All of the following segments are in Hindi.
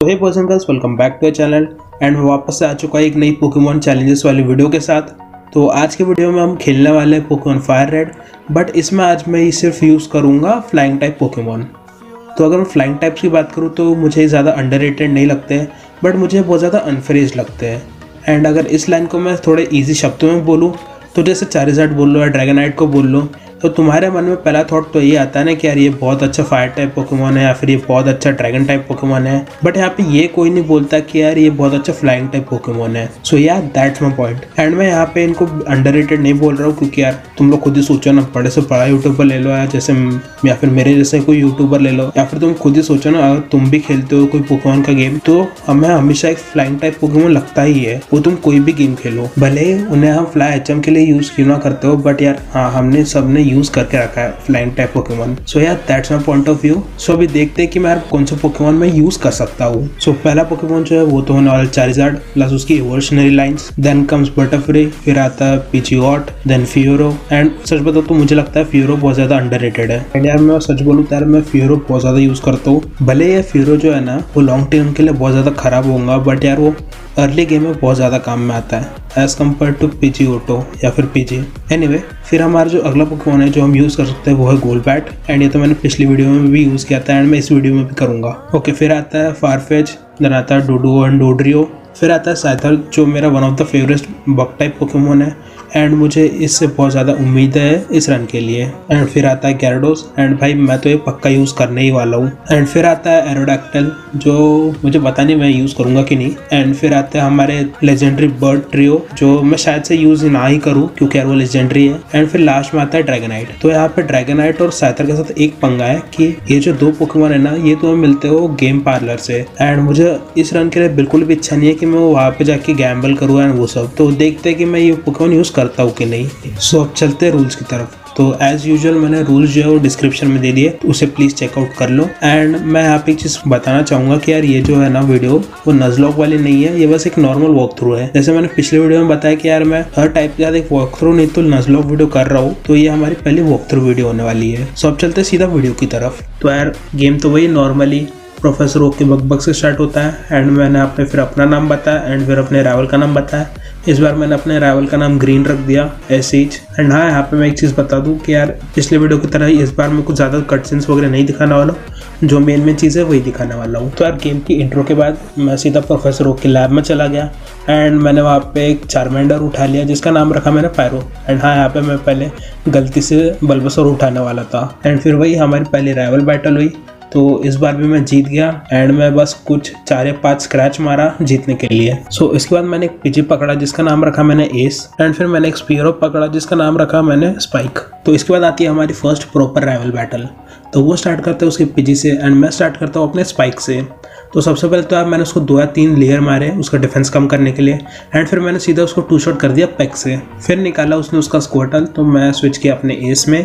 Hey boys and girls, welcome back to channel and मैं वापस से आ चुका है एक नई पोकेमॉन चैलेंजेस वाली वीडियो के साथ। तो आज के वीडियो में हम खेलने वाले हैं पोकेमॉन फायर रेड, बट इसमें आज मैं सिर्फ यूज़ करूँगा फ्लाइंग टाइप पोकेमॉन। तो अगर मैं फ्लाइंग टाइप्स की बात करूँ तो मुझे ज़्यादा अंडररेटेड नहीं लगते हैं, बट मुझे बहुत ज़्यादा अनफ्रेज लगते हैं। एंड अगर इस लाइन को मैं थोड़े ईजी शब्दों में बोलूँ तो जैसे चारिज़ार्ड बोल लो या ड्रैगनाइट को बोल लो, तो तुम्हारे मन में पहला थॉट तो ये आता है ना कि यार ये बहुत अच्छा फायर टाइप पोकेमॉन है या फिर ये बहुत अच्छा ड्रैगन टाइप पोकेमॉन है। बट यहाँ पे ये कोई नहीं बोलता कि यार ये बहुत अच्छा फ्लाइंग टाइप पोकेमॉन है। सो यार दैट्स माय पॉइंट। एंड मैं यहाँ पे इनको अंडररेटेड नहीं बोल रहा हूँ, क्योंकि यार तुम लोग खुद ही सोचो ना, बड़े से बड़ा यूट्यूबर ले लो या फिर मेरे जैसे कोई यूट्यूबर ले लो, या फिर तुम खुद ही सोचो ना, अगर तुम भी खेलते हो कोई पोकेमॉन का गेम तो हमें हमेशा एक फ्लाइंग टाइप पोकेमॉन लगता ही है। वो तुम कोई भी गेम खेलो, भले ही उन्हें हम फ्लाई एचएम के लिए यूज क्यों ना करते हो, बट यार हाँ हमने सबने यूज करके रखा है फ्लाइंग टाइप पोकेमॉन। सो यार that's my point of view. So अभी देखते हैं कि मैं कौन सा पोकेमॉन मैं यूज कर सकता हूँ। सो पहला पोकेमॉन जो है वो तो होने वाला चारिज़ार्ड प्लस उसकी evolutionary lines, then comes Butterfree, फिर आता है पीजीओट, देन फियोरो। एंड सच बताओ तो मुझे लगता है फियोरो बहुत ज्यादा अंडररेटेड है। एंड यार मैं सच बोलूँ यार मैं फियोरो बहुत ज्यादा यूज करता हूँ। भले ये फियोरो जो है ना वो लॉन्ग टर्म के लिए बहुत ज्यादा खराब होगा, बट यार वो अर्ली गेम में बहुत ज़्यादा काम में आता है एज़ कम्पेयर टू पीजीओटो या फिर पीजी। एनीवे फिर हमारा जो अगला पोकेमॉन है जो हम यूज़ कर सकते हैं वो है गोलबैट। एंड ये तो मैंने पिछली वीडियो में भी यूज़ किया था एंड मैं इस वीडियो में भी करूँगा। ओके, फिर आता है फारफेच, देन आता है डोडो एंड डोड्रियो, फिर आता है साइथल जो मेरा one of the favourite bug type Pokemon है एंड मुझे इससे बहुत ज़्यादा उम्मीद है इस रन के लिए। एंड फिर आता है gyarados, एंड भाई मैं तो ये पक्का यूज़ करने ही वाला हूँ। एंड फिर आता है एरोडैक्टिल जो मुझे पता नहीं मैं यूज़ करूँगा कि नहीं। एंड फिर आता है हमारे लेजेंडरी बर्ड ट्रियो जो मैं शायद से यूज़ ना ही करूँ क्योंकि यार वो लेजेंडरी है। एंड फिर लास्ट में आता है ड्रैगनाइट। तो यहाँ पे ड्रैगनाइट और साइथर के साथ एक पंगा है कि ये जो दो पोकेमॉन है ना ये तो मिलते हो गेम पार्लर से, एंड मुझे इस रन के लिए बिल्कुल भी इच्छा नहीं है कि मैं वहाँ पे जाके गैम्बल करूँ एंड वो सब। तो देखते हैं कि मैं ये पोकेमॉन यूज़ करता हूँ कि नहीं। सो अब चलते हैं रूल्स की तरफ। तो एज यूजुअल मैंने रूल्स जो है वो डिस्क्रिप्शन में दे दिए, तो उसे प्लीज चेकआउट कर लो। एंड मैं यहाँ पे एक चीज बताना चाहूंगा कि यार ये जो है ना वीडियो वो नज़लॉग वाली नहीं है, ये बस एक नॉर्मल वॉक थ्रू है। जैसे मैंने पिछले वीडियो में बताया कि यार मैं हर टाइप के साथ एक वॉक थ्रू नहीं तो नज़लॉग वीडियो कर रहा हूँ, तो ये हमारी पहली वॉक थ्रू वीडियो होने वाली है। सो अब चलते सीधा वीडियो की तरफ। तो यार गेम तो वही नॉर्मली प्रोफेसर ओक के बग से स्टार्ट होता है एंड मैंने फिर अपना नाम बताया एंड फिर अपने राइवल का नाम बताया। इस बार मैंने अपने राइवल का नाम ग्रीन रख दिया एसीज। एंड हाँ यहाँ पे मैं एक चीज़ बता दूँ कि यार पिछले वीडियो की तरह ही इस बार मैं कुछ ज़्यादा कट सीन्स वगैरह नहीं दिखाने वाला हूँ, जो मेन चीज़ है वही दिखाने वाला हूँ। तो यार गेम की इंट्रो के बाद मैं सीधा प्रोफेसर ओक के लैब में चला गया एंड मैंने वहाँ पे एक चार्मेंडर उठा लिया जिसका नाम रखा मैंने पायरो। एंड हाँ यहाँ पे मैं पहले गलती से बल्बासोर उठाने वाला था। एंड फिर वही हमारी पहली राइवल बैटल हुई, तो इस बार भी मैं जीत गया एंड मैं बस कुछ 4 या 5 स्क्रैच मारा जीतने के लिए। सो इसके बाद मैंने एक पीजी पकड़ा जिसका नाम रखा मैंने एस, एंड फिर मैंने एक स्पीरो पकड़ा जिसका नाम रखा मैंने स्पाइक। तो इसके बाद आती है हमारी फर्स्ट प्रॉपर राइवल बैटल। तो वो स्टार्ट करते हैं उसके पीजी से एंड मैं स्टार्ट करता हूँ अपने स्पाइक से। तो सबसे पहले तो यार मैंने उसको 2 या 3 लेयर मारे उसका डिफेंस कम करने के लिए, एंड फिर मैंने सीधा उसको 2 शॉट कर दिया पैक से। फिर निकाला उसने उसका स्क्वार्टल, तो मैं स्विच किया अपने एस में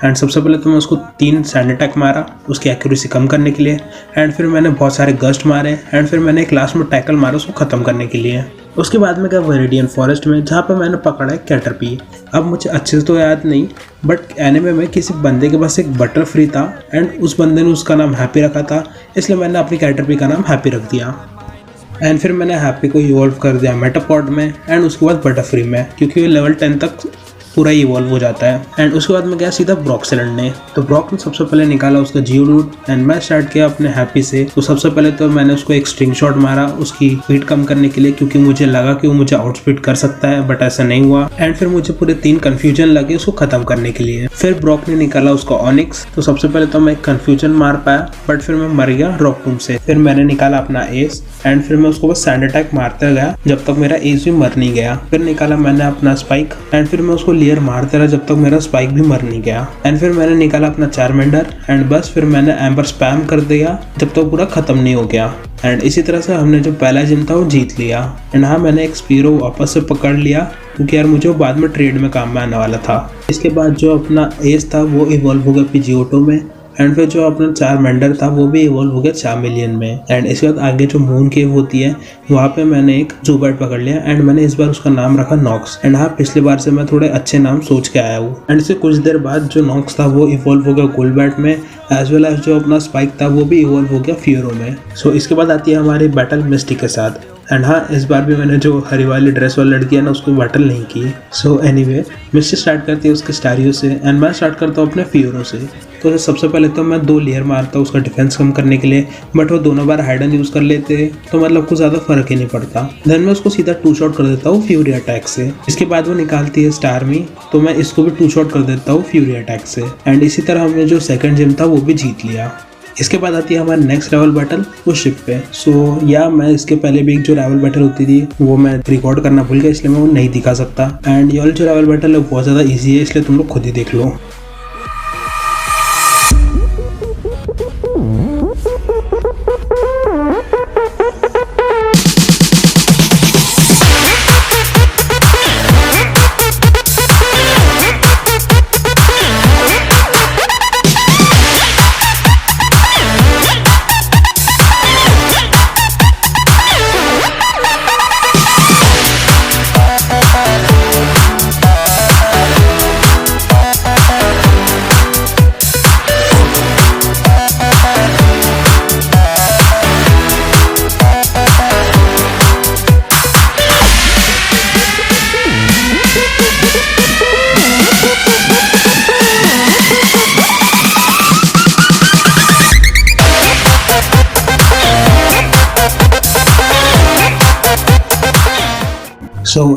एंड सबसे पहले तो मैं उसको 3 सैंड अटैक मारा उसकी एक्यूरेसी कम करने के लिए। एंड फिर मैंने बहुत सारे गस्ट मारे एंड फिर मैंने एक लास्ट में टैकल मारा उसको ख़त्म करने के लिए। उसके बाद में गया वेरिडियन फॉरेस्ट में जहाँ पे मैंने पकड़ा है कैटरपी। अब मुझे अच्छे से तो याद नहीं, बट एनिमे में किसी बंदे के पास एक बटरफ्री था एंड उस बंदे ने उसका नाम हैप्पी रखा था, इसलिए मैंने अपनी कैटरपी का नाम हैप्पी रख दिया। एंड फिर मैंने हैप्पी को इवॉल्व कर दिया मेटापॉड में एंड उसके बाद बटरफ्री में, क्योंकि वो लेवल 10 तक पूरा इवॉल्व हो जाता है। एंड उसके बाद में गया सीधा ब्रॉक से लड़ने। तो ब्रॉक ने सबसे पहले निकाला उसका जियोडूड एंड मैं स्टार्ट किया अपने हैप्पी से। तो सबसे पहले तो मैंने उसको एक स्ट्रिंग शॉट मारा उसकी स्पीड कम करने के लिए, क्योंकि मुझे लगा कि वो मुझे आउट स्पीड कर सकता है, बट ऐसा नहीं हुआ। एंड फिर मुझे पूरे 3 कन्फ्यूजन लगे उसको खत्म करने के लिए। फिर ब्रॉक ने निकाला उसका ऑनिक्स। तो सबसे पहले तो मैं कन्फ्यूजन मार पाया, बट फिर मैं मर गया रॉक टूम से। फिर मैंने निकाला अपना एस एंड फिर मैं उसको बस सैंड अटैक मारते गया जब तक मेरा एस भी मर नहीं गया। फिर निकाला मैंने अपना स्पाइक एंड फिर मैं उसको लेयर मारते रहा जब तक मेरा स्पाइक भी मर नहीं गया। एंड फिर मैंने निकाला अपना चार्मेंडर एंड बस फिर मैंने एम्बर स्पैम कर दिया जब तक पूरा खत्म नहीं हो गया। एंड इसी तरह से हमने जो पहला जिम था वो जीत लिया। एंड हाँ मैंने एक स्पीरो वापस से पकड़ लिया क्योंकि यार मुझे वो बाद में ट्रेड में काम में आने वाला था। इसके बाद जो अपना एस था वो इवॉल्व हो गया पीजीओटो में एंड फिर जो अपना चार्मेंडर था वो भी इवॉल्व हो गया चार्मेलियन में। एंड इसके बाद आगे जो मून केव होती है वहाँ पे मैंने एक ज़ूबर्ट पकड़ लिया एंड मैंने इस बार उसका नाम रखा नॉक्स। एंड हाँ पिछली बार से मैं थोड़े अच्छे नाम सोच के आया हूँ। एंड इससे कुछ देर बाद जो नॉक्स था वो इवॉल्व हो गया गोलबैट में एज वेल एज जो अपना स्पाइक था वो भी इवॉल्व हो गया फ्यूरो में। सो इसके बाद आती है हमारी बैटल मिस्टी के साथ। एंड हाँ, इस बार भी मैंने जो हरी वाली ड्रेस वाली लड़की है ना उसको बैटल नहीं की। सो एनीवे, मिस्टी स्टार्ट करती है उसके स्टारियो से एंड मैं स्टार्ट करता हूँ अपने फ्यूरो से। तो सबसे पहले तो मैं 2 लेयर मारता हूँ उसका डिफेंस कम करने के लिए, बट वो दोनों बार हाइडन यूज़ कर लेते तो मतलब कुछ ज़्यादा फर्क ही नहीं पड़ता। देन मैं उसको सीधा 2 शॉट कर देता हूँ फ्यूरी अटैक से। इसके बाद वो निकालती है स्टार मी, तो मैं इसको भी 2 शॉट कर देता हूँ फ्यूरी अटैक से। एंड इसी तरह हमने जो सेकंड जिम था वो भी जीत लिया। इसके बाद आती है हमारी नेक्स्ट राइवल बैटल उस शिप पे। सो या मैं इसके पहले भी एक जो राइवल बैटल होती थी वो मैं रिकॉर्ड करना भूल गया, इसलिए मैं वो नहीं दिखा सकता। एंड ये वाली जो राइवल बैटल है बहुत ज़्यादा ईजी है, इसलिए तुम लोग खुद ही देख लो।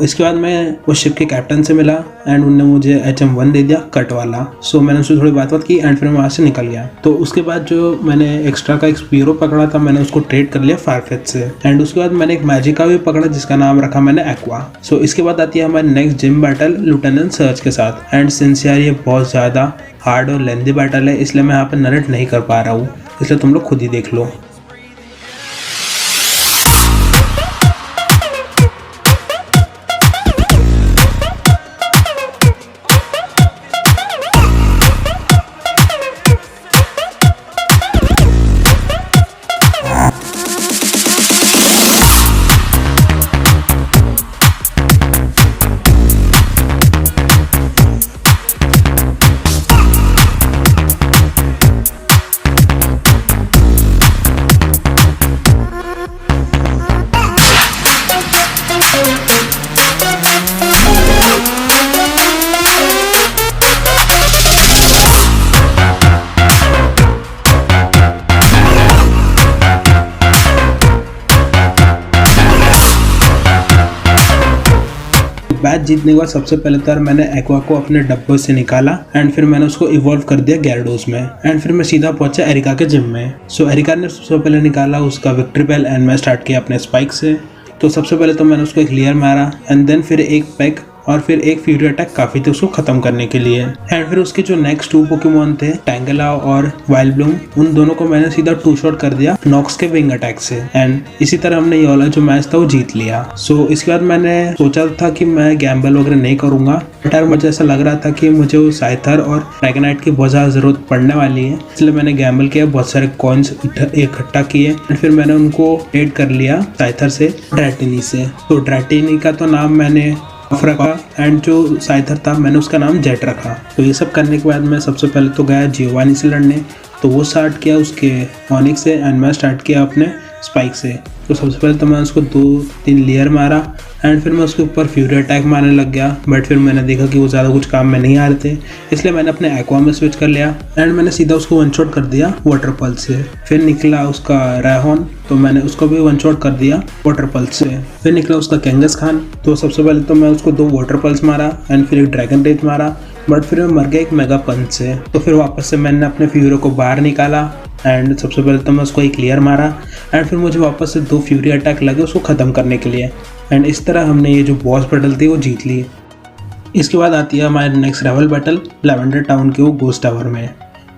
इसके बाद मैं उस शिप के कैप्टन से मिला एंड उनने मुझे HM1 दे दिया कट वाला। मैंने उससे थोड़ी बात की एंड फिर मैं वहाँ से निकल गया। तो उसके बाद जो मैंने एक्स्ट्रा का एक स्पीरो पकड़ा था मैंने उसको ट्रेड कर लिया फायरफेज से। एंड उसके बाद मैंने एक मैजिका भी पकड़ा जिसका नाम रखा मैंने एक्वा। इसके बाद आती है हमारी नेक्स्ट जिम बैटल लिeutenant सर्च के साथ। एंड सिंस यार ये बहुत ज़्यादा हार्ड और लेंथी बैटल है इसलिए मैं यहाँ पर नरेट नहीं कर पा रहा हूँ, इसलिए तुम लोग खुद ही देख लो। मैच जीतने के बाद सबसे पहले तो मैंने एक्वा को अपने डब्बे से निकाला एंड फिर मैंने उसको इवॉल्व कर दिया गैरडोस में। एंड फिर मैं सीधा पहुंचा एरिका के जिम में। एरिका ने सबसे पहले निकाला उसका विक्ट्री बेल एंड मैं स्टार्ट किया अपने स्पाइक से। तो सबसे पहले तो मैंने उसको एक लेयर मारा एंड देन फिर एक पैक और फिर एक फ्यूरी अटैक काफी थे उसको खत्म करने के लिए। एंड फिर उसके जो नेक्स्ट 2 पोकेमॉन थे टैंगला और वाइल्ड ब्लूम, उन दोनों को मैंने सीधा 2 शॉट कर दिया नॉक्स के विंग अटैक से। एंड इसी तरह हमने ये वाला जो मैच था वो जीत लिया। इसके बाद मैंने सोचा था कि मैं गैम्बल वगैरह नहीं करूंगा, बट यार मुझे ऐसा लग रहा था कि मुझे वो साइथर और ड्रैगनाइट की बहुत ज्यादा जरूरत पड़ने वाली है, इसलिए मैंने गैम्बल किया, बहुत सारे कॉइन्स इकट्ठा किए एंड फिर मैंने उनको ट्रेड कर लिया साइथर से ड्रैटिनी से। तो ड्रैटिनी का तो नाम मैंने रखा एंड जो साइथर था मैंने उसका नाम जेट रखा। तो ये सब करने के बाद मैं सबसे पहले तो गया जियोवानी से लड़ने। तो वो स्टार्ट किया उसके ऑनिक्स से एंड मैं स्टार्ट किया अपने स्पाइक से। तो सबसे पहले तो मैं उसको 2-3 लेयर मारा एंड फिर मैं उसके ऊपर फ्यूरी अटैक मारने लग गया, बट फिर मैंने देखा कि वो ज़्यादा कुछ काम में नहीं आ रहे थे, इसलिए मैंने अपने एक्वा में स्विच कर लिया एंड मैंने सीधा उसको 1 शॉट कर दिया वाटर पल्स से। फिर निकला उसका रायहॉन, तो मैंने उसको भी 1 शॉट कर दिया वाटर पल्स से। फिर निकला उसका कैंगस खान, तो सबसे पहले तो मैं उसको 2 वाटर पल्स मारा एंड फिर एक ड्रैगन रेज मारा, बट फिर मैं मर गया एक मेगा पंच से। तो फिर वापस से मैंने अपने फ्यूरो को बाहर निकाला एंड सबसे पहले तो मैं उसको एक क्लियर मारा एंड फिर मुझे वापस से 2 फ्यूरी अटैक लगे उसको ख़त्म करने के लिए। एंड इस तरह हमने ये जो बॉस बैटल थी वो जीत ली। इसके बाद आती है हमारी next rival battle lavender town के वो गोस्ट टावर में।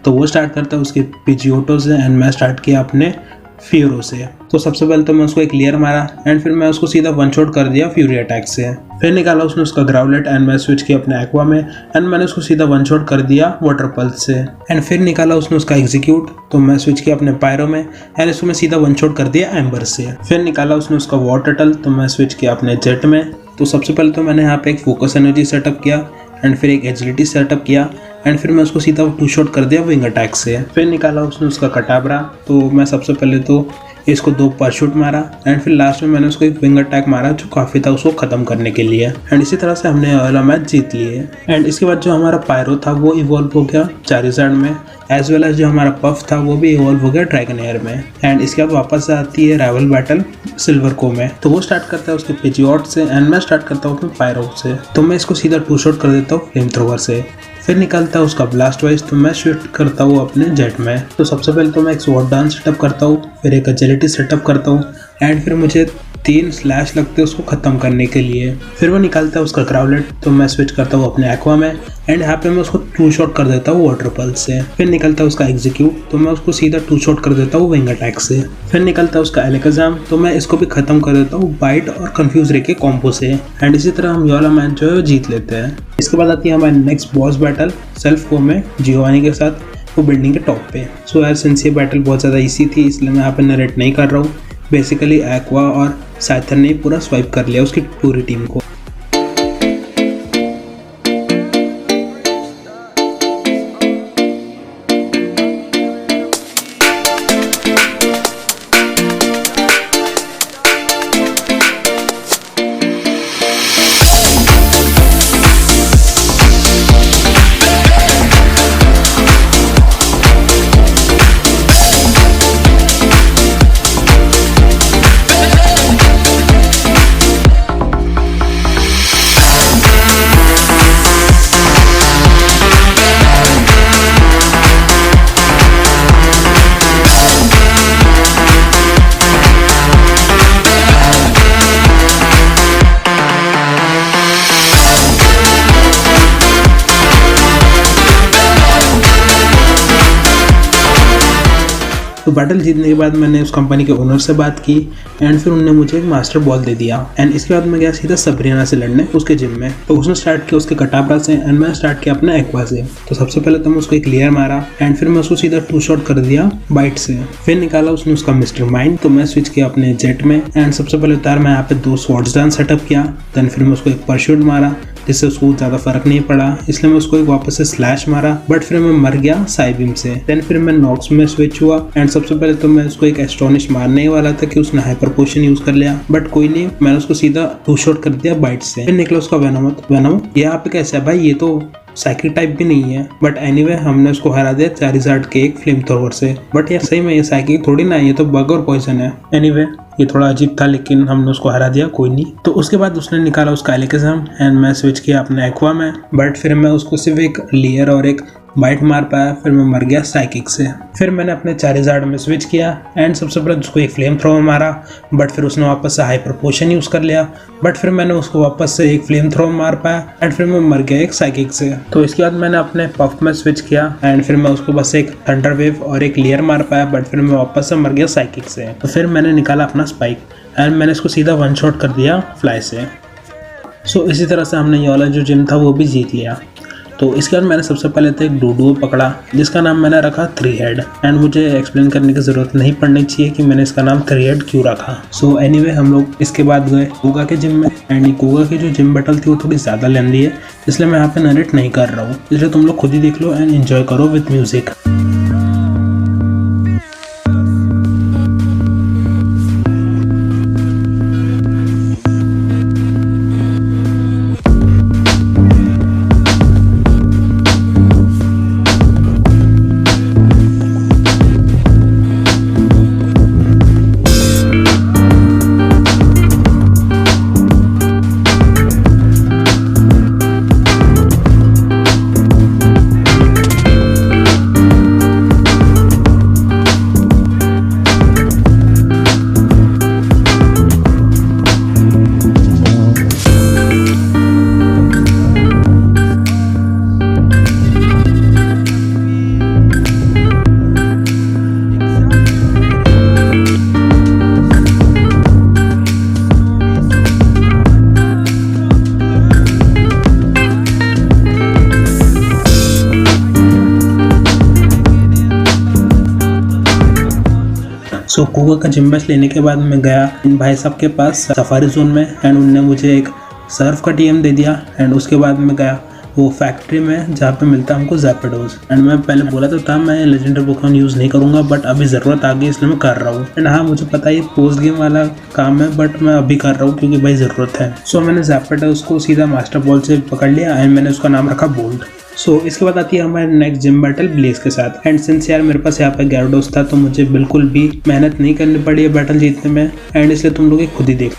तो वो स्टार्ट करता है उसके पिजियोटो से एंड मैं स्टार्ट किया अपने फ्यूरो से। तो सबसे पहले तो मैं उसको एक क्लियर मारा एंड फिर मैं उसको सीधा 1 शॉट कर दिया फ्यूरी अटैक से। फिर निकाला उसने उसका ग्राउलेट एंड मैं स्विच किया अपने एक्वा में एंड मैंने उसको सीधा 1 शॉट कर दिया वाटर पल्स से। एंड फिर निकाला उसने उसका एग्जीक्यूट, तो मैं स्विच किया अपने पायरो में एंड इसको मैं सीधा 1 शॉट कर दिया एम्बर से। फिर निकाला उसने उसका वॉर टर्टल, तो मैं स्विच किया अपने जेट में। तो सबसे पहले तो मैंने यहाँ पे एक फोकस एनर्जी सेटअप किया एंड फिर एक एजिलिटी सेटअप किया एंड फिर मैं उसको सीधा टू शॉट कर दिया विंग अटैक से। फिर निकाला उसने उसका कटाबरा, तो मैं सबसे पहले तो इसको 2 परशूट मारा एंड फिर लास्ट में मैंने उसको एक विंग अटैक मारा जो काफ़ी था उसको ख़त्म करने के लिए। एंड इसी तरह से हमने वाला मैच जीत लिए। एंड इसके बाद जो हमारा पायरो था वो इवॉल्व हो गया चारिज़ार्ड में, एज वेल एज जो हमारा पफ था वो भी इवॉल्व हो गया ड्रैगन एयर में। एंड इसके बाद वापस आती है राइवल बैटल सिल्वर को में, तो वो स्टार्ट करता है उसके पिजियोट से एंड मैं स्टार्ट करता हूँ अपने पायरो से। तो मैं इसको सीधा 2 शॉट कर देता हूँ फ्लेम थ्रोवर से। फिर निकलता है उसका ब्लास्ट वाइज, तो मैं शिफ्ट करता हूँ अपने जेट में। तो सबसे पहले तो मैं एक स्वॉर्ड डांस सेटअप करता हूँ, फिर एक एजिलिटी सेटअप करता हूँ एंड फिर मुझे 3 स्लैश लगते हैं उसको ख़त्म करने के लिए। फिर वो निकालता है उसका क्राउलेट, तो मैं स्विच करता हूँ अपने एक्वा में एंड यहाँ पे मैं उसको 2 शॉट कर देता हूँ वाटर पल्स से। फिर निकलता है उसका एग्जीक्यूट, तो मैं उसको सीधा 2 शॉट कर देता हूँ विंग अटैक से। फिर निकलता है उसका एलेकाजाम, तो मैं इसको भी ख़त्म कर देता हूँ बाइट और कंफ्यूज रे के कॉम्बो से। एंड इसी तरह हम ये वाला मैच जो है वो जीत लेते हैं। इसके बाद आती है हमारी नेक्स्ट बॉस बैटल सेल्फ को में जियोवानी के साथ, वो बिल्डिंग के टॉप पे। सो यार सिंस ये बैटल बहुत ज़्यादा ईजी थी इसलिए मैं यहाँ पे नरेट नहीं कर रहा हूँ। बेसिकली एक्वा और साइथर ने पूरा स्वाइप कर लिया उसकी पूरी टीम को। तो बैटल जीतने के बाद मैंने उस कंपनी के ओनर से बात की एंड फिर उन्होंने मुझे एक मास्टर बॉल दे दिया। एंड इसके बाद मैं गया सीधा सबरियाना से लड़ने उसके जिम में। तो उसने स्टार्ट किया उसके कटाबरा से एंड मैं स्टार्ट किया अपना एक्वा से। तो सबसे पहले तो मैं उसको एक लेयर मारा एंड फिर मैं उसको सीधा 2 शॉट कर दिया बाइट से। फिर निकाला उसने उसका मिस्टर माइंड, तो मैं स्विच किया अपने जेट में एंड सबसे पहले उतार मैं यहाँ पे 2 स्वॉर्ड्स डांस सेटअप किया। देन फिर मैं उसको एक परशूट मारा जिससे उसको ज़्यादा फर्क नहीं पड़ा, इसलिए मैं उसको एक वापस से स्लैश मारा, बट फिर मैं मर गया साइबीम से। देन फिर मैं नॉक्स में स्विच हुआ एंड सबसे पहले तो मैं उसको एक एस्टोनिश मारने ही वाला था कि उसने हाइपर पोशन यूज कर लिया, बट कोई नहीं, मैंने उसको सीधा 2 शॉट कर दिया बाइट से। फिर निकला उसका वेनम। ये यहाँ पे कैसे है भाई, ये तो साइकिल टाइप भी नहीं है, बट एनीवे हमने उसको हरा दिया चारिज़ार्ड के एक फ्लेम थ्रोवर से। बट यार सही में ये साइकिल थोड़ी ना है, ये तो बग और पॉइजन है। एनीवे ये थोड़ा अजीब था लेकिन हमने उसको हरा दिया, कोई नहीं। तो उसके बाद उसने निकाला उसका एलेकाजाम एंड मैं स्विच किया अपने एक्वा में, बट फिर मैं उसको सिर्फ एक लेयर और एक बाइट मार पाया, फिर मैं मर गया साइकिक से। फिर मैंने अपने चारिज़ार्ड में स्विच किया एंड सबसे पहले उसको एक फ्लेम थ्रोवर मारा, बट फिर उसने वापस से हाइपर पोशन यूज़ कर लिया, बट फिर मैंने उसको वापस से एक फ्लेम थ्रोवर मार पाया एंड फिर मैं मर गया एक साइकिक से। तो इसके बाद मैंने अपने पफ में स्विच किया एंड फिर मैं उसको बस एक थंडर वेव और एक लेयर मार पाया, बट फिर मैं वापस से मर गया साइकिक से। तो फिर मैंने निकाला अपना स्पाइक एंड मैंने इसको सीधा 1 शॉट कर दिया फ्लाई से। सो इसी तरह से हमने ये वाला जो जिम था वो भी जीत लिया। तो इसके बाद मैंने सबसे पहले तो एक डूडू पकड़ा जिसका नाम मैंने रखा 3 हेड एंड मुझे एक्सप्लेन करने की ज़रूरत नहीं पड़नी चाहिए कि मैंने इसका नाम 3 हेड क्यों रखा। सो एनीवे हम लोग इसके बाद गए कोगा के जिम में एंड कोगा की जो जिम बैटल थी वो थोड़ी ज़्यादा लेंदी है, इसलिए मैं यहाँ पे नरेट नहीं कर रहा हूँ, इसलिए तुम लोग खुद ही देख लो एंड एंजॉय करो विद म्यूज़िक। सो कोगा का जिम मैच लेने के बाद मैं गया इन भाई साहब के पास सफारी जोन में एंड उनने मुझे एक सर्फ का टीएम दे दिया एंड उसके बाद मैं गया वो फैक्ट्री में जहाँ पे मिलता है हमको ज़ैपेडोज। एंड मैं पहले बोला तो था मैं लेजेंडरी पोकेमॉन यूज़ नहीं करूँगा, बट अभी ज़रूरत आ गई इसलिए मैं कर रहा हूँ। एंड हाँ, मुझे पता है ये पोस्ट गेम वाला काम है, बट मैं अभी कर रहा हूँ क्योंकि भाई ज़रूरत है। सो मैंने ज़ैपेडोज को सीधा मास्टर बॉल से पकड़ लिया एंड मैंने उसका नाम रखा बोल्ट। इसके बाद आती है हमारे नेक्स्ट जिम बैटल ब्लेज के साथ। एंड सिंस यार मेरे पास यहाँ पे gyarados था तो मुझे बिल्कुल भी मेहनत नहीं करनी पड़ी है बैटल जीतने में, एंड इसलिए तुम लोग खुद ही देख।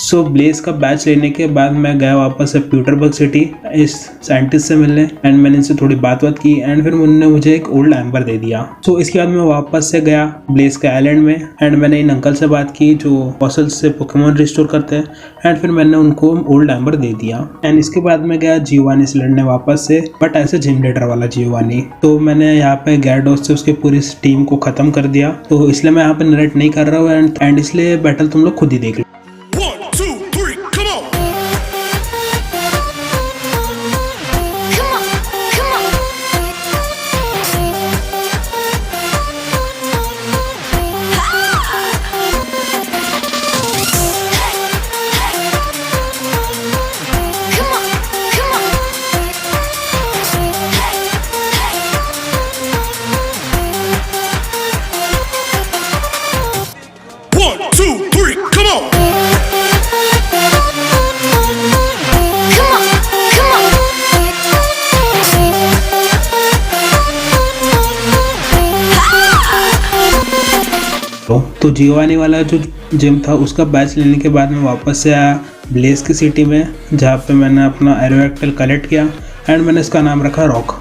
सो ब्लेज का बैच लेने के बाद मैं गया वापस से प्यूटरबर्ग सिटी इस साइंटिस्ट से मिलने, एंड मैंने इनसे थोड़ी बात की एंड फिर उन्होंने मुझे एक ओल्ड एम्बर दे दिया। इसके बाद मैं वापस से गया ब्लेज के आइलैंड में एंड मैंने इन अंकल से बात की जो फॉसिल्स से पोकेमॉन रिस्टोर करते हैं, एंड फिर मैंने उनको ओल्ड एम्बर दे दिया। एंड इसके बाद मैं गया जियोवानी से लड़ने वापस से, बट ऐसे जिम लीडर वाला जियोवानी। तो मैंने यहाँ पे gyarados से उसके पूरी टीम को खत्म कर दिया, तो इसलिए मैं यहाँ पे नरेट नहीं कर रहा हूँ एंड इसलिए बैटल तुम लोग खुद ही देख लो। तो जियोवानी वाला जो जिम था उसका बैच लेने के बाद मैं वापस से आया ब्लेज की सिटी में, जहाँ पे मैंने अपना एरोएक्टल कलेक्ट किया एंड मैंने इसका नाम रखा रॉक।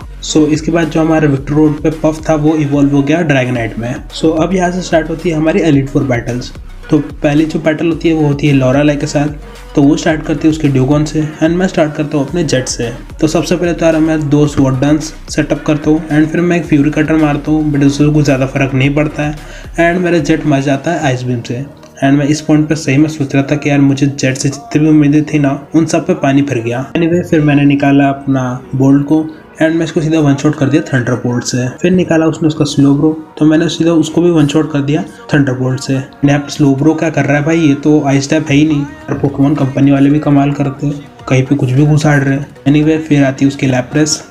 इसके बाद जो हमारे विक्टर रोड पे पफ था वो इवॉल्व हो गया ड्रैगनाइट में। अब यहाँ से स्टार्ट होती है हमारी एलिट फोर बैटल्स। तो पहली जो बैटल होती है वो होती है लॉरालाई के साथ, तो वो स्टार्ट करती है उसके ड्यूगॉन से एंड मैं स्टार्ट करता हूँ अपने जेट से। तो सबसे पहले तो यार मैं 2 स्वॉर्ड डांस सेटअप करता हूँ एंड फिर मैं एक फ्यूरी कटर मारता हूँ, बट उससे कुछ ज़्यादा फर्क नहीं पड़ता है एंड मेरा जेट मर जाता है आइस बीम से। एंड मैं इस पॉइंट पर सही में सोच रहा था कि यार मुझे जेट से जितनी भी उम्मीदें थी ना उन सब पे पानी फिर गया। एनीवे फिर मैंने निकाला अपना बोल्ट को एंड मैं इसको सीधा वन शॉट कर दिया थंडरबोल्ट से। फिर निकाला उसने उसका स्लोब्रो, तो मैंने सीधा उसको भी वन शॉट कर दिया थंडरबोल्ट से। यहाँ पे स्लोब्रो क्या कर रहा है भाई, ये तो आइस टाइप है ही नहीं। और पोकेमॉन कंपनी वाले भी कमाल करते हैं, कहीं पे कुछ भी घुसाड़ रहे हैं। एनीवे फिर आती है उसकी लैप्रेस।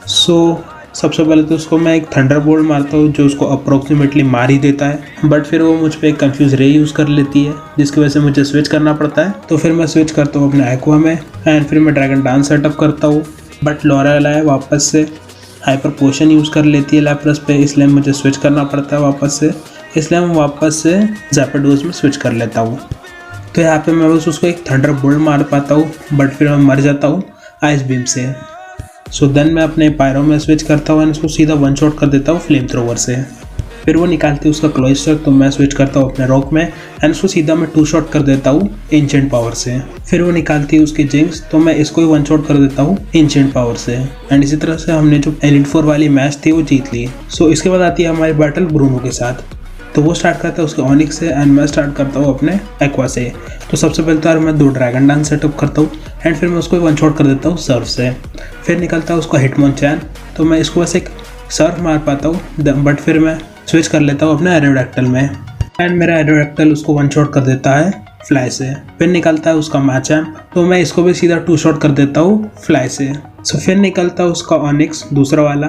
सबसे पहले तो उसको मैं एक थंडरबोल्ट मारता हूँ जो उसको अप्रोक्सीमेटली मार ही देता है, बट फिर वो मुझ पर एक कंफ्यूज रे यूज़ कर लेती है जिसकी वजह से मुझे स्विच करना पड़ता है। तो फिर मैं स्विच करता हूँ अपने एक्वा में एंड फिर मैं ड्रैगन डांस सेटअप करता हूँ, बट लॉरालाई वापस से हाइपर पोशन यूज़ कर लेती है लैप्रेस पे, इसलिए मुझे स्विच करना पड़ता है वापस से। इसलिए मैं वापस से ज़ैपेडोज में स्विच कर लेता हूँ। तो यहाँ पे मैं बस उसको एक थंडरबोल्ट मार पाता हूँ, बट फिर मैं मर जाता हूँ आइस बीम से। देन मैं अपने पायरो में स्विच करता हूँ एंड उसको सीधा वन शॉट कर देता हूँ फ्लेम थ्रोवर से। फिर वो निकालती है उसका क्लोइस्टर, तो मैं स्विच करता हूँ अपने रॉक में एंड उसको सीधा मैं 2 शॉट कर देता हूँ एंशिएंट पावर से। फिर वो निकालती है उसकी जिंक्स, तो मैं इसको ही 1 शॉट कर देता हूँ एंशिएंट पावर से। एंड इसी तरह से हमने जो एलिट 4 वाली मैच थी वो जीत ली। इसके बाद आती है हमारी बैटल ब्रूनो के साथ। तो वो स्टार्ट करता है उसके ऑनिक्स से एंड मैं स्टार्ट करता हूँ अपने एक्वा से। तो सबसे पहले तो यार मैं 2 ड्रैगन डांस सेटअप करता हूँ एंड फिर मैं उसको 1 शॉट कर देता हूँ सर्फ से। फिर निकलता है उसका हिटमोनचैन, तो मैं इसको बस एक सर्फ मार पाता हूँ, बट फिर मैं स्विच कर लेता हूँ अपने एरोडैक्टल में एंड मेरा एरोडैक्टल उसको 1 शॉट कर देता है फ्लाई से। फिर निकलता है उसका मैचैम्प, तो मैं इसको भी सीधा 2 शॉट कर देता हूँ फ्लाई से। फिर निकलता है उसका ऑनिक्स दूसरा वाला,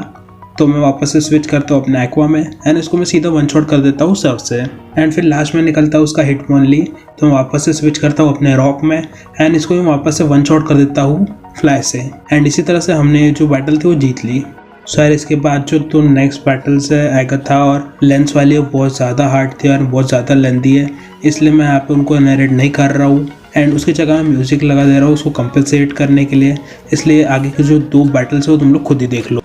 तो मैं वापस से स्विच करता हूँ अपने एक्वा में एंड इसको मैं सीधा 1 शॉट कर देता हूँ सर्फ से। एंड फिर लास्ट में निकलता है उसका हिटमोनली, तो मैं वापस से स्विच करता हूँ अपने रॉक में एंड इसको मैं वापस से 1 शॉट कर देता हूँ फ्लाई से। एंड इसी तरह से हमने जो बैटल थी वो जीत ली। यार इसके बाद जो तो नेक्स्ट बैटल से था और लेंस वाली वो बहुत ज़्यादा हार्ड थी और बहुत ज़्यादा लेंथी है, इसलिए मैं यहाँ पे उनको नरेट नहीं कर रहा हूँ एंड उसकी जगह मैं म्यूज़िक लगा दे रहा हूँ उसको कंपनसेट करने के लिए। इसलिए आगे की जो 2 बैटल्स है वो तुम लोग खुद ही देख लो।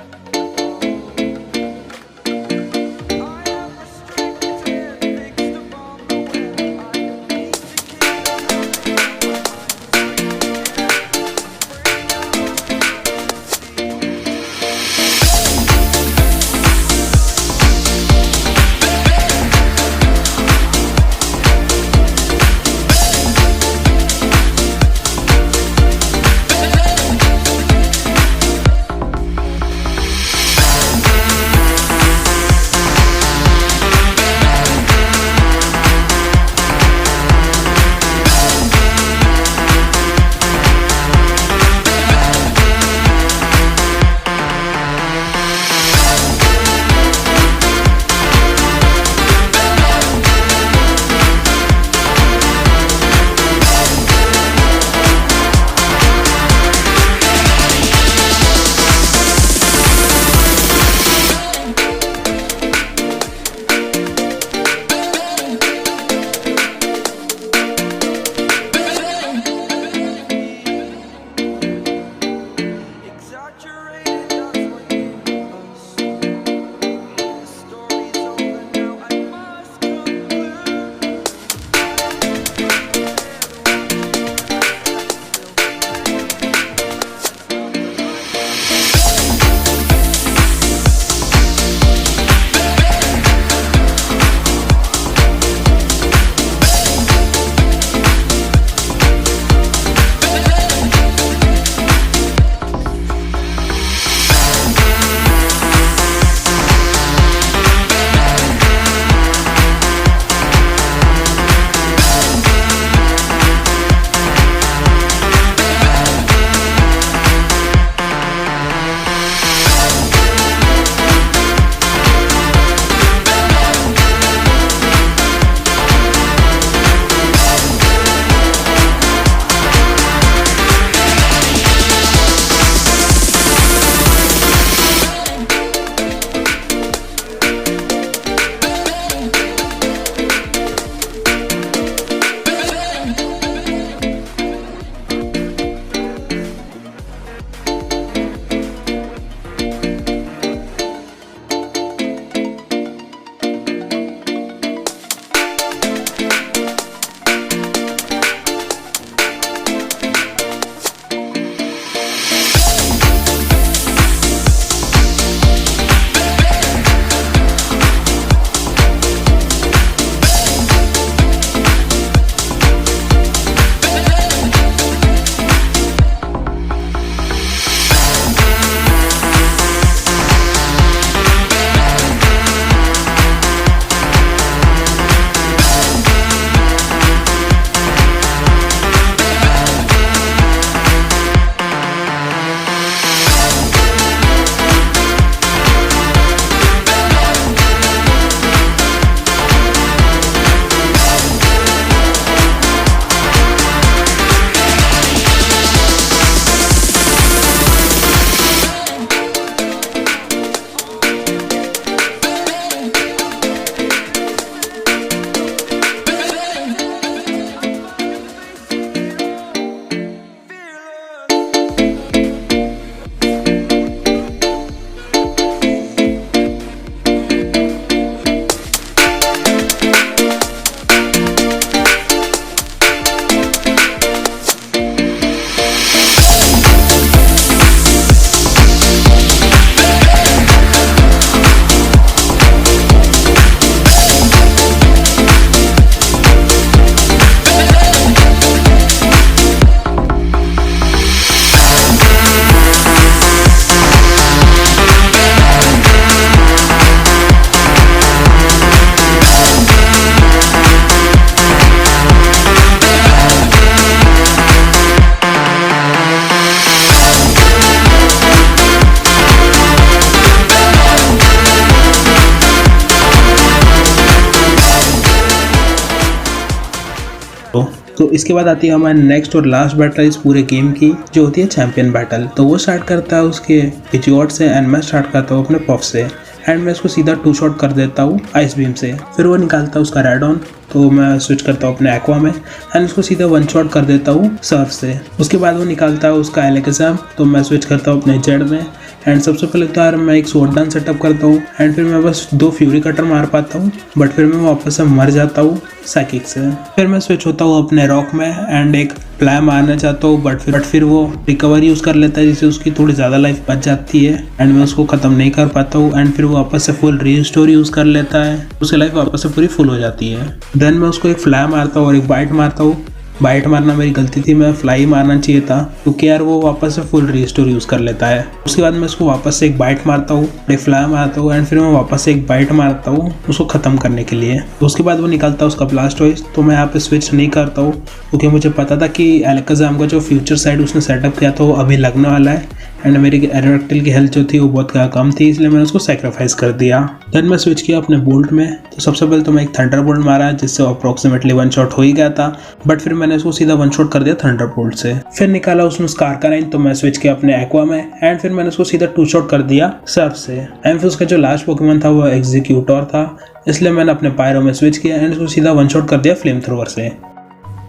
तो इसके बाद आती है हमारी नेक्स्ट और लास्ट बैटल इस पूरे गेम की, जो होती है चैंपियन बैटल। तो वो स्टार्ट करता है उसके पिजियोट से एंड मैं स्टार्ट करता हूँ अपने पफ से एंड मैं उसको सीधा 2 शॉट कर देता हूँ आइस बीम से। फिर वो निकालता है उसका रेड ऑन, तो मैं स्विच करता हूँ अपने एक्वा में एंड उसको सीधा 1 शॉट कर देता हूँ सर्फ से। उसके बाद वो निकालता है उसका एलेक्ज़ाम, तो मैं स्विच करता हूँ अपने जेड में एंड सबसे पहले तो यार मैं एक शॉटगन सेटअप करता हूँ एंड फिर मैं बस 2 फ्यूरी कटर मार पाता हूँ, बट फिर मैं वापस से मर जाता हूँ साइकिक से। फिर मैं स्विच होता हूँ अपने रॉक में एंड एक फ्लाई मारना चाहता हूँ, बट फिर वो रिकवर यूज़ कर लेता है जिससे उसकी थोड़ी ज़्यादा लाइफ बच जाती है एंड मैं उसको ख़त्म नहीं कर पाता हूँ एंड फिर वो वापस से फुल रीस्टोर यूज़ कर लेता है, उसकी लाइफ वापस से पूरी फुल हो जाती है। देन मैं उसको एक फ्लाई मारता हूँ और एक बाइट मारता हूँ। बाइट मारना मेरी गलती थी, मैं फ्लाई मारना चाहिए था क्योंकि यार वो वापस से फुल रीस्टोर यूज़ कर लेता है। उसके बाद मैं उसको वापस से एक बाइट मारता हूँ, एक फ्लाई मारता हूँ एंड फिर मैं वापस से एक बाइट मारता हूँ उसको ख़त्म करने के लिए। उसके बाद वो निकालता है उसका ब्लास्टोइस, तो मैं यहाँ पे स्विच नहीं करता हूँ क्योंकि मुझे पता था कि एलेक्ज़ाम का जो फ्यूचर साइड उसने सेटअप किया था वो अभी लगने वाला है एंड मेरी एरोडैक्टिल की हेल्थ जो थी वो बहुत कम थी, इसलिए मैंने उसको सेक्रीफाइस कर दिया। देन मैं स्विच किया अपने बोल्ट में। तो सबसे पहले तो मैं एक थंडर बोल्ट मारा जिससे अप्रोक्सीमेटली 1 शॉट हो ही गया था, बट फिर मैंने उसको सीधा 1 शॉट कर दिया थंडर बोल्ट से। फिर निकाला उसने स्कार का 9, तो मैं स्विच किया अपने एक्वा में एंड फिर मैंने उसको सीधा 2 शॉट कर दिया सर्फ से। एंड फिर उसका जो लास्ट पोकेमॉन था वो एग्जीक्यूटर था, इसलिए मैंने अपने पायरो में स्विच किया एंड उसको सीधा 1 शॉट कर दिया फ्लेम थ्रोवर से।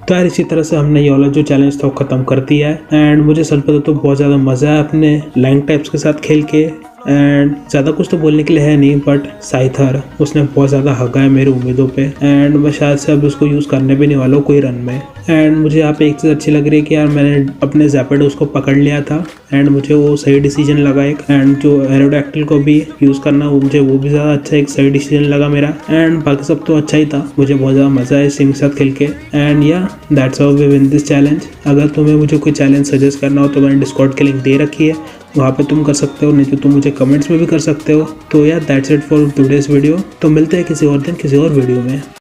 तो यार इसी तरह से हमने ये वाला जो चैलेंज था वो ख़त्म कर दिया है एंड मुझे सच पता तो बहुत ज़्यादा मज़ा है अपने लैंग टाइप्स के साथ खेल के। एंड ज़्यादा कुछ तो बोलने के लिए है नहीं, बट साइथर उसने बहुत ज़्यादा हगा है मेरी उम्मीदों पे एंड मैं शायद से अब उसको यूज़ करने भी नहीं वाला हूँ कोई रन में। एंड मुझे यहाँ पे एक चीज़ अच्छी लग रही है कि यार मैंने अपने ज़ैपेडोस को पकड़ लिया था एंड मुझे वो सही डिसीजन लगा एक, एंड जो एरोडैक्टिल को भी यूज़ करना मुझे वो भी ज़्यादा अच्छा एक सही डिसीजन लगा मेरा। एंड बाकी सब तो अच्छा ही था, मुझे बहुत ज़्यादा मज़ा है सिंह के साथ खेल के। And yeah that's how we win this challenge. अगर तुम्हें मुझे कोई चैलेंज सजेस्ट करना हो तो मैंने डिस्कॉर्ड की लिंक दे रखी है, वहाँ पे तुम कर सकते हो, नहीं तो तुम मुझे कमेंट्स में भी कर सकते हो। तो यार that's it for today's video. तो मिलते हैं किसी और दिन किसी और वीडियो में।